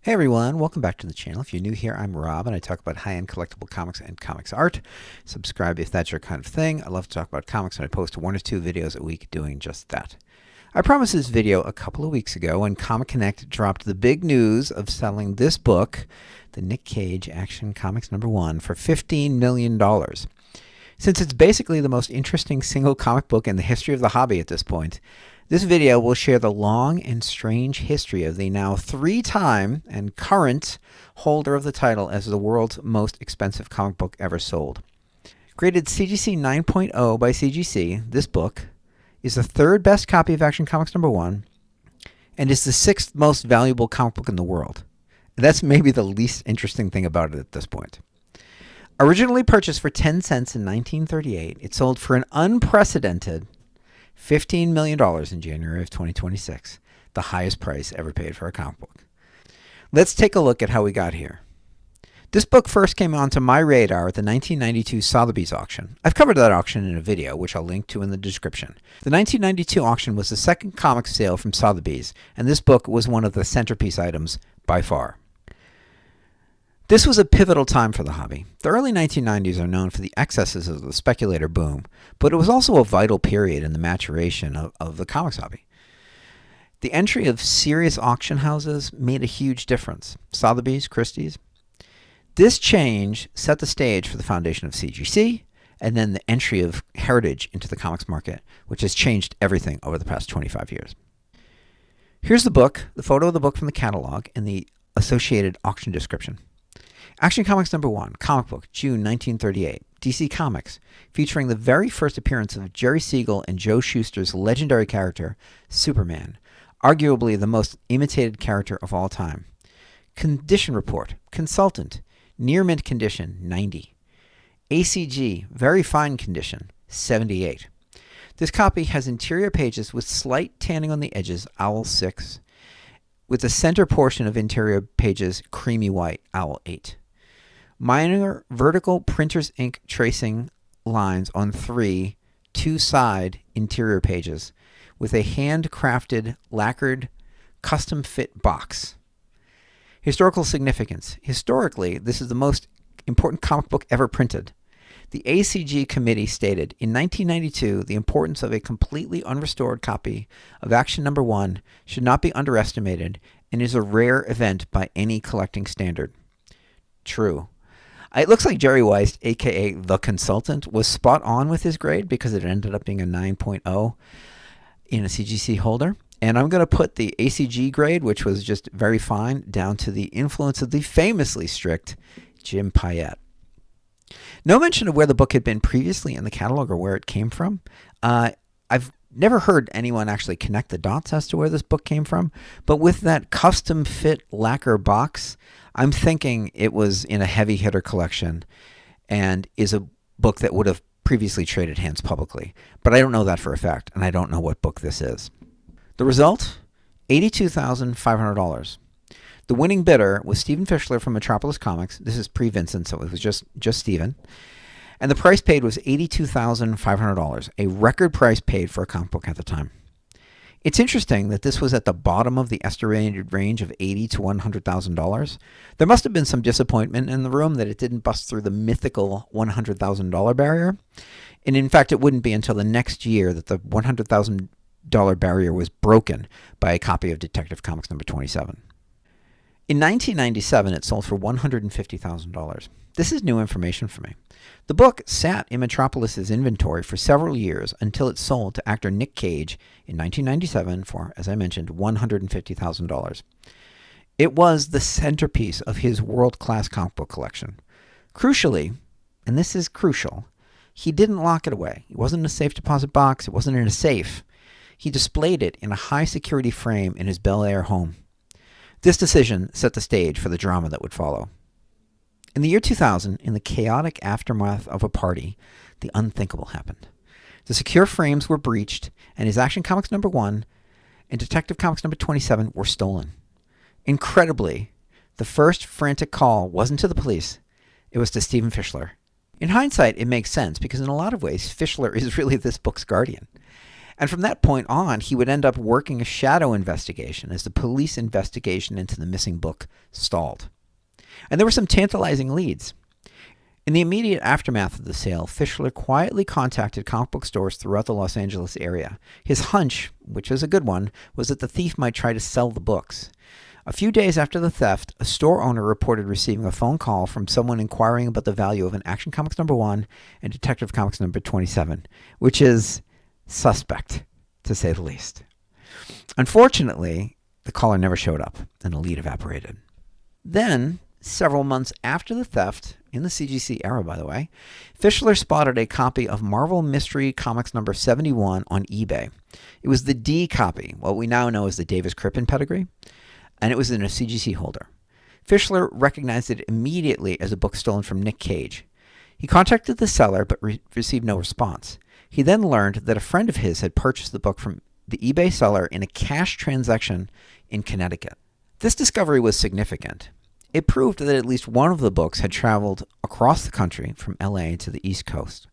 Hey everyone, welcome back to the channel. If you're new here, I'm Rob and I talk about high-end collectible comics and comics art. Subscribe if that's your kind of thing. I love to talk about comics and I post 1 or 2 videos a week doing just that. I promised this video a couple of weeks ago when Comic Connect dropped the big news of selling this book, the Nick Cage Action Comics #1, for $15 million. Since it's basically the most interesting single comic book in the history of the hobby at this point, this video will share the long and strange history of the now 3-time and current holder of the title as the world's most expensive comic book ever sold. Graded CGC 9.0 by CGC, this book is the 3rd best copy of Action Comics #1 and is the 6th most valuable comic book in the world. That's maybe the least interesting thing about it at this point. Originally purchased for 10 cents in 1938, it sold for an unprecedented $15 million in January of 2026, the highest price ever paid for a comic book. Let's take a look at how we got here. This book first came onto my radar at the 1992 Sotheby's auction. I've covered that auction in a video, which I'll link to in the description. The 1992 auction was the second comic sale from Sotheby's, and this book was one of the centerpiece items by far. This was a pivotal time for the hobby. The early 1990s are known for the excesses of the speculator boom, but it was also a vital period in the maturation of the comics hobby. The entry of serious auction houses made a huge difference. Sotheby's, Christie's. This change set the stage for the foundation of CGC, and then the entry of Heritage into the comics market, which has changed everything over the past 25 years. Here's the book, the photo of the book from the catalog, and the associated auction description. Action Comics #1, comic book, June 1938, DC Comics, featuring the very first appearance of Jerry Siegel and Joe Shuster's legendary character, Superman, arguably the most imitated character of all time. Condition report, consultant, near mint condition, 90. ACG, very fine condition, 78. This copy has interior pages with slight tanning on the edges, Owl 6, with the center portion of interior pages creamy white, Owl 8. Minor vertical printer's ink tracing lines on 3 two-side interior pages with a handcrafted, lacquered, custom-fit box. Historical significance. Historically, this is the most important comic book ever printed. The ACG committee stated, in 1992, the importance of a completely unrestored copy of Action #1 should not be underestimated and is a rare event by any collecting standard. True. It looks like Jerry Weiss, aka The Consultant, was spot on with his grade because it ended up being a 9.0 in a CGC holder. And I'm going to put the ACG grade, which was just very fine, down to the influence of the famously strict Jim Payette. No mention of where the book had been previously in the catalog or where it came from. I've never heard anyone actually connect the dots as to where this book came from, but with that custom fit lacquer box, I'm thinking it was in a heavy hitter collection and is a book that would have previously traded hands publicly. But I don't know that for a fact, and I don't know what book this is. The result? $82,500. The winning bidder was Stephen Fishler from Metropolis Comics. This is pre-Vincent, so it was just Stephen. And the price paid was $82,500, a record price paid for a comic book at the time. It's interesting that this was at the bottom of the estimated range of $80,000 to $100,000. There must have been some disappointment in the room that it didn't bust through the mythical $100,000 barrier. And in fact, it wouldn't be until the next year that the $100,000 barrier was broken by a copy of Detective Comics #27. In 1997, it sold for $150,000. This is new information for me. The book sat in Metropolis's inventory for several years until it sold to actor Nick Cage in 1997 for, as I mentioned, $150,000. It was the centerpiece of his world-class comic book collection. Crucially, and this is crucial, he didn't lock it away. It wasn't in a safe deposit box. It wasn't in a safe. He displayed it in a high-security frame in his Bel Air home. This decision set the stage for the drama that would follow. In the year 2000, in the chaotic aftermath of a party, the unthinkable happened. The secure frames were breached, and his Action Comics #1 and Detective Comics #27 were stolen. Incredibly, the first frantic call wasn't to the police, it was to Stephen Fishler. In hindsight, it makes sense because in a lot of ways, Fishler is really this book's guardian. And from that point on, he would end up working a shadow investigation as the police investigation into the missing book stalled. And there were some tantalizing leads. In the immediate aftermath of the sale, Fishler quietly contacted comic book stores throughout the Los Angeles area. His hunch, which was a good one, was that the thief might try to sell the books. A few days after the theft, a store owner reported receiving a phone call from someone inquiring about the value of an Action Comics #1 and Detective Comics #27, which is suspect, to say the least. Unfortunately, the caller never showed up, and the lead evaporated. Then, several months after the theft, in the CGC era, by the way, Fishler spotted a copy of Marvel Mystery Comics #71 on eBay. It was the D copy, what we now know as the Davis Crippen pedigree, and it was in a CGC holder. Fishler recognized it immediately as a book stolen from Nick Cage. He contacted the seller but received no response. He then learned that a friend of his had purchased the book from the eBay seller in a cash transaction in Connecticut. This discovery was significant. It proved that at least one of the books had traveled across the country from LA to the East Coast.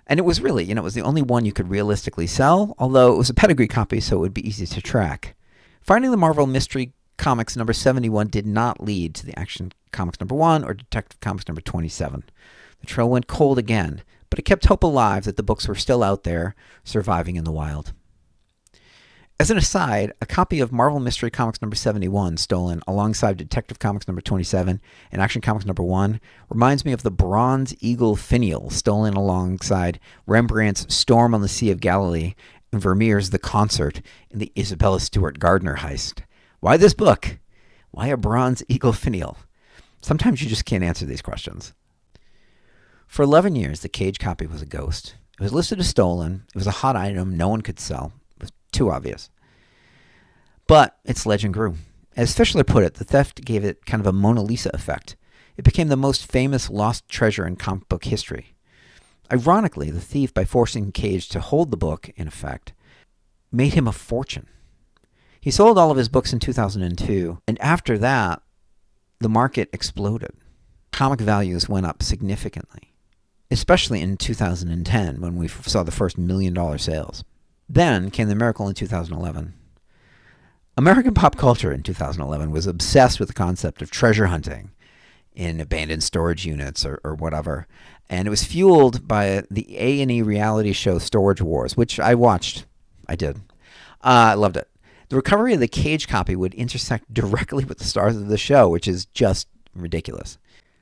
And it was really, it was the only one you could realistically sell, although it was a pedigree copy, so it would be easy to track. Finding the Marvel Mystery Comics #71 did not lead to the Action Comics #1 or Detective Comics #27. The trail went cold again, but it kept hope alive that the books were still out there, surviving in the wild. As an aside, a copy of Marvel Mystery Comics #71 stolen alongside Detective Comics #27 and Action Comics #1 reminds me of the Bronze Eagle finial stolen alongside Rembrandt's Storm on the Sea of Galilee and Vermeer's The Concert in the Isabella Stewart Gardner heist. Why this book? Why a Bronze Eagle finial? Sometimes you just can't answer these questions. For 11 years, the Cage copy was a ghost. It was listed as stolen. It was a hot item no one could sell. It was too obvious. But its legend grew. As Fishler put it, the theft gave it kind of a Mona Lisa effect. It became the most famous lost treasure in comic book history. Ironically, the thief, by forcing Cage to hold the book, in effect, made him a fortune. He sold all of his books in 2002, and after that, the market exploded. Comic values went up significantly, especially in 2010 when we saw the first $1 million sales. Then came the miracle in 2011. American pop culture in 2011 was obsessed with the concept of treasure hunting in abandoned storage units or whatever. And it was fueled by the A&E reality show Storage Wars, which I watched. I did. I loved it. The recovery of the Cage copy would intersect directly with the stars of the show, which is just ridiculous.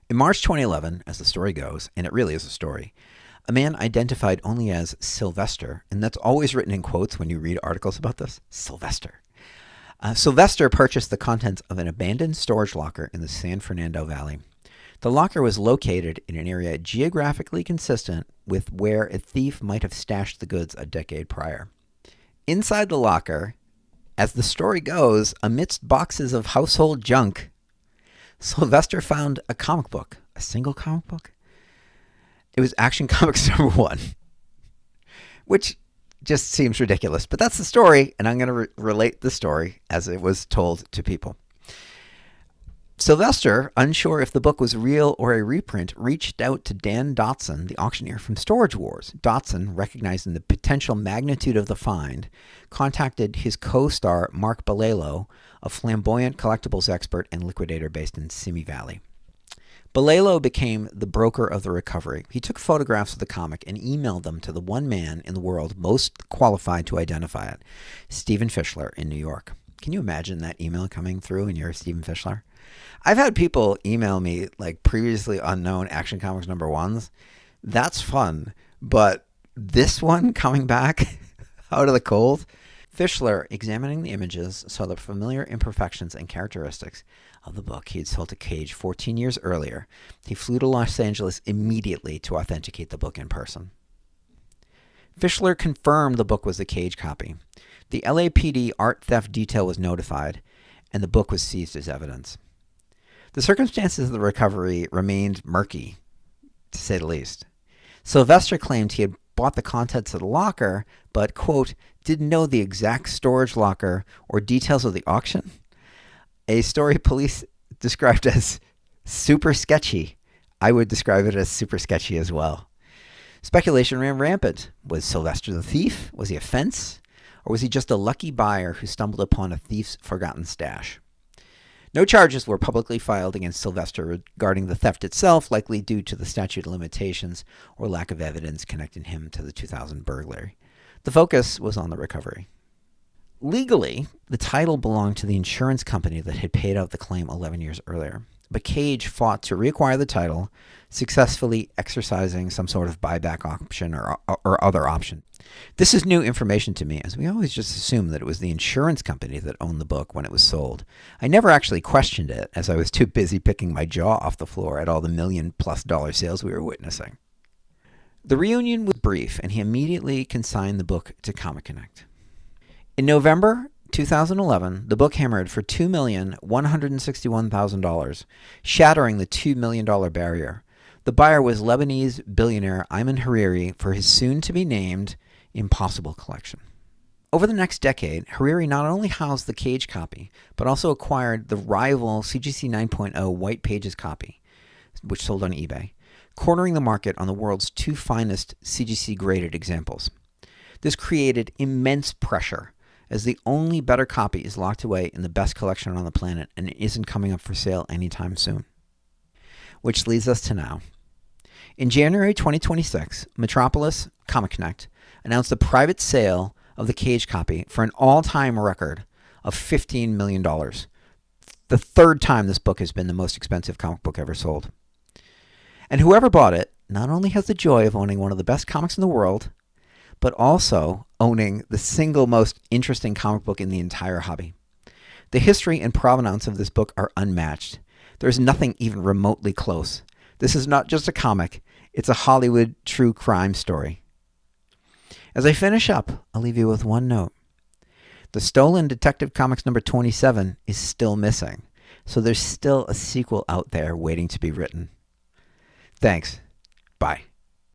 In March 2011, as the story goes, and it really is a story, a man identified only as Sylvester, and that's always written in quotes when you read articles about this, Sylvester. Sylvester purchased the contents of an abandoned storage locker in the San Fernando Valley. The locker was located in an area geographically consistent with where a thief might have stashed the goods a decade prior. Inside the locker, as the story goes, amidst boxes of household junk, Sylvester found a comic book, a single comic book. It was Action Comics #1, which just seems ridiculous. But that's the story, and I'm going to relate the story as it was told to people. Sylvester, unsure if the book was real or a reprint, reached out to Dan Dotson, the auctioneer from Storage Wars. Dotson, recognizing the potential magnitude of the find, contacted his co-star Mark Balelo, a flamboyant collectibles expert and liquidator based in Simi Valley. Balelo became the broker of the recovery. He took photographs of the comic and emailed them to the one man in the world most qualified to identify it, Stephen Fishler in New York. Can you imagine that email coming through and you're Stephen Fishler? I've had people email me like previously unknown Action Comics #1s. That's fun. But this one coming back out of the cold? Fishler, examining the images, saw the familiar imperfections and characteristics of the book he had sold to Cage 14 years earlier. He flew to Los Angeles immediately to authenticate the book in person. Fishler confirmed the book was the Cage copy. The LAPD art theft detail was notified, and the book was seized as evidence. The circumstances of the recovery remained murky, to say the least. Sylvester claimed he had bought the contents of the locker, but, quote, didn't know the exact storage locker or details of the auction. A story police described as super sketchy. I would describe it as super sketchy as well. Speculation ran rampant. Was Sylvester the thief? Was he a fence? Or was he just a lucky buyer who stumbled upon a thief's forgotten stash? No charges were publicly filed against Sylvester regarding the theft itself, likely due to the statute of limitations or lack of evidence connecting him to the 2000 burglary. The focus was on the recovery. Legally, the title belonged to the insurance company that had paid out the claim 11 years earlier. But Cage fought to reacquire the title, successfully exercising some sort of buyback option or other option. This is new information to me, as we always just assumed that it was the insurance company that owned the book when it was sold. I never actually questioned it, as I was too busy picking my jaw off the floor at all the $1 million+ sales we were witnessing. The reunion was brief, and he immediately consigned the book to Comic Connect. In November 2011, the book hammered for $2,161,000, shattering the $2 million barrier. The buyer was Lebanese billionaire Ayman Hariri for his soon-to-be-named Impossible collection. Over the next decade, Hariri not only housed the Cage copy, but also acquired the rival CGC 9.0 White Pages copy, which sold on eBay, cornering the market on the world's two finest CGC-graded examples. This created immense pressure, as the only better copy is locked away in the best collection on the planet and isn't coming up for sale anytime soon. Which leads us to now. In January 2026, Metropolis Comic Connect announced a private sale of the Cage copy for an all-time record of $15 million. The third time this book has been the most expensive comic book ever sold. And whoever bought it not only has the joy of owning one of the best comics in the world, but also owning the single most interesting comic book in the entire hobby. The history and provenance of this book are unmatched. There's nothing even remotely close. This is not just a comic, it's a Hollywood true crime story. As I finish up, I'll leave you with one note. The Stolen Detective Comics number 27 is still missing, so there's still a sequel out there waiting to be written. Thanks. Bye.